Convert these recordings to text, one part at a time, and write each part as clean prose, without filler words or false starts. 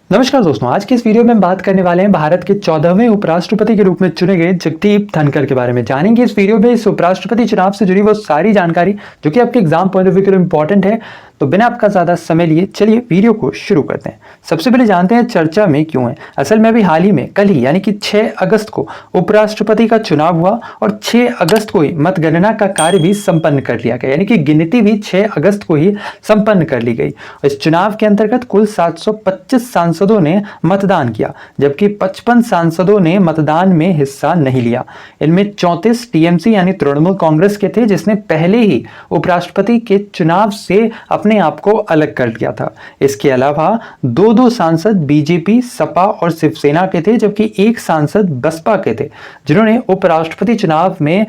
नमस्कार दोस्तों, आज के इस वीडियो में हम बात करने वाले हैं भारत के 14वें उपराष्ट्रपति के रूप में चुने गए जगदीप धनखड़ के बारे में। जानेंगे इस वीडियो में इस उपराष्ट्रपति चुनाव से जुड़ी वो सारी जानकारी जो कि आपके एग्जाम पॉइंट ऑफ व्यू के लिए इंपॉर्टेंट है। तो बिना आपका ज्यादा समय लिए चलिए वीडियो को शुरू करते हैं। सबसे पहले जानते हैं चर्चा में क्यों है। असल में अभी हाल ही में कल ही यानी कि 6 अगस्त को उपराष्ट्रपति का चुनाव हुआ और 6 अगस्त को ही मतगणना का कार्य भी संपन्न कर लिया गया, यानी कि गिनती भी 6 अगस्त को ही संपन्न कर ली गई। इस चुनाव के अंतर्गत कुल 725 सांसदों ने मतदान किया, जबकि 55 सांसदों ने मतदान में हिस्सा नहीं लिया। इनमें 34 टीएमसी यानी तृणमूल कांग्रेस के थे, जिसने पहले ही उपराष्ट्रपति के चुनाव से अपने आप को अलग कर लिया था। इसके अलावा दो सांसद बीजेपी, सपा और शिवसेना के थे, जबकि एक सांसद बसपा के थे जिन्होंने उपराष्ट्रपति चुनाव में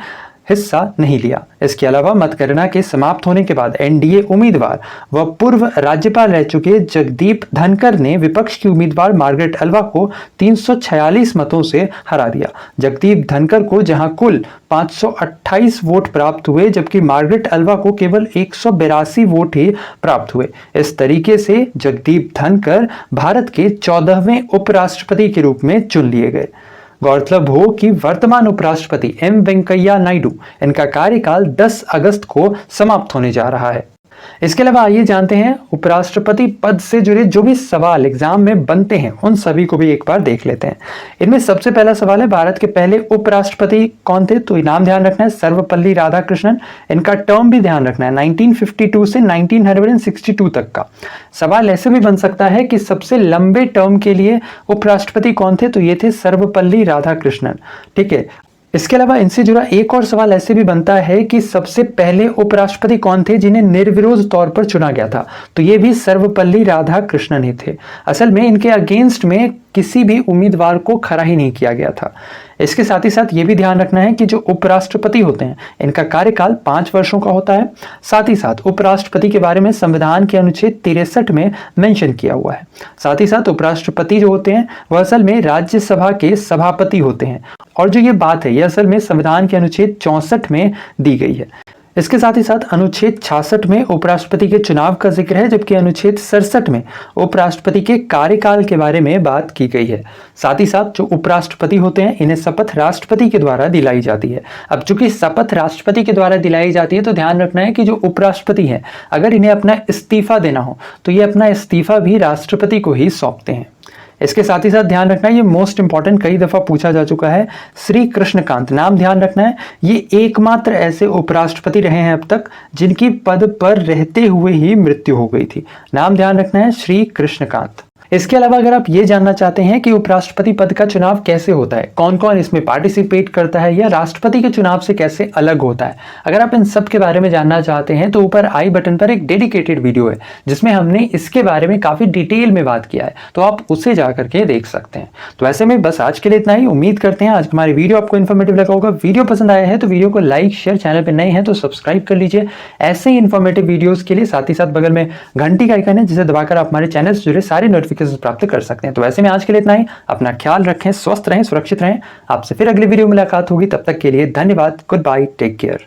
हिस्सा नहीं लिया। इसके अलावा मतगणना के समाप्त होने के बाद एनडीए उम्मीदवार व पूर्व राज्यपाल रह चुके जगदीप धनखड़ ने विपक्ष की उम्मीदवार मार्गरेट अल्वा को 346 मतों से हरा दिया। जगदीप धनखड़ को जहां कुल 528 वोट प्राप्त हुए, जबकि मार्गरेट अल्वा को केवल 182 वोट ही प्राप्त हुए। इस तरीके से जगदीप धनखड़ भारत के 14वें उपराष्ट्रपति के रूप में चुन लिए गए। गौरतलब हो कि वर्तमान उपराष्ट्रपति एम वेंकैया नायडू, इनका कार्यकाल 10 अगस्त को समाप्त होने जा रहा है। इसके अलावा आइए जानते हैं उपराष्ट्रपति पद से जुड़े जो भी सवाल एग्जाम में बनते हैं उन सभी को भी एक बार देख लेते हैं। इनमें सबसे पहला सवाल है, भारत के पहले उपराष्ट्रपति कौन थे? तो नाम ध्यान रखना है, सर्वपल्ली राधाकृष्णन। इनका टर्म भी ध्यान रखना है, 1952 से 1962 तक का। सवाल ऐसे भी बन सकता है कि सबसे लंबे टर्म के लिए उपराष्ट्रपति कौन थे? तो ये थे सर्वपल्ली राधाकृष्णन। ठीक है। इसके अलावा इनसे जुड़ा एक और सवाल ऐसे भी बनता है कि सबसे पहले उपराष्ट्रपति कौन थे जिन्हें निर्विरोध तौर पर चुना गया था? तो ये भी सर्वपल्ली राधाकृष्णन ही थे। असल में इनके अगेंस्ट में किसी भी उम्मीदवार को खड़ा ही नहीं किया गया था। इसके साथ ही साथ ये भी ध्यान रखना है कि जो उपराष्ट्रपति होते हैं इनका कार्यकाल 5 वर्षों का होता है। साथ ही साथ उपराष्ट्रपति के बारे में संविधान के अनुच्छेद 63 में मेंशन किया हुआ है। साथ ही साथ उपराष्ट्रपति जो होते हैं वह असल में राज्यसभा के सभापति होते हैं, और जो ये बात है ये असल में संविधान के अनुच्छेद 64 में दी गई है। इसके साथ ही साथ अनुच्छेद 66 में उपराष्ट्रपति के चुनाव का जिक्र है, जबकि अनुच्छेद 67 में उपराष्ट्रपति के कार्यकाल के बारे में बात की गई है। साथ ही साथ जो उपराष्ट्रपति होते हैं इन्हें शपथ राष्ट्रपति के द्वारा दिलाई जाती है। अब चूंकि शपथ राष्ट्रपति के द्वारा दिलाई जाती है तो ध्यान रखना है कि जो उपराष्ट्रपति हैं अगर इन्हें अपना इस्तीफा देना हो तो ये अपना इस्तीफा भी राष्ट्रपति को ही सौंपते हैं। इसके साथ ही साथ ध्यान रखना है, ये मोस्ट इंपॉर्टेंट कई दफा पूछा जा चुका है, श्री कृष्णकांत। नाम ध्यान रखना है, ये एकमात्र ऐसे उपराष्ट्रपति रहे हैं अब तक जिनकी पद पर रहते हुए ही मृत्यु हो गई थी। नाम ध्यान रखना है, श्री कृष्णकांत। इसके अलावा अगर आप ये जानना चाहते हैं कि उपराष्ट्रपति पद का चुनाव कैसे होता है, कौन कौन इसमें पार्टिसिपेट करता है या राष्ट्रपति के चुनाव से कैसे अलग होता है, अगर आप इन सब के बारे में जानना चाहते हैं तो ऊपर आई बटन पर एक डेडिकेटेड वीडियो है जिसमें हमने इसके बारे में काफी डिटेल में बात किया है, तो आप उसे जाकर के देख सकते हैं। तो ऐसे में बस आज के लिए इतना ही। उम्मीद करते हैं आज हमारी वीडियो आपको इन्फॉर्मेटिव लगा होगा। वीडियो पसंद आया है तो वीडियो को लाइक शेयर, चैनल पर नए हैं तो सब्सक्राइब कर लीजिए ऐसे ही इन्फॉर्मेटिव वीडियोज के लिए। साथ ही साथ बगल में घंटी का आइकन है जिसे दबाकर आप हमारे चैनल से जुड़े सारे नोटिफिकेशन प्राप्त कर सकते हैं। तो ऐसे में आज के लिए इतना ही। अपना ख्याल रखें, स्वस्थ रहें, सुरक्षित रहें। आपसे फिर अगली वीडियो में मुलाकात होगी, तब तक के लिए धन्यवाद। Good bye, take care.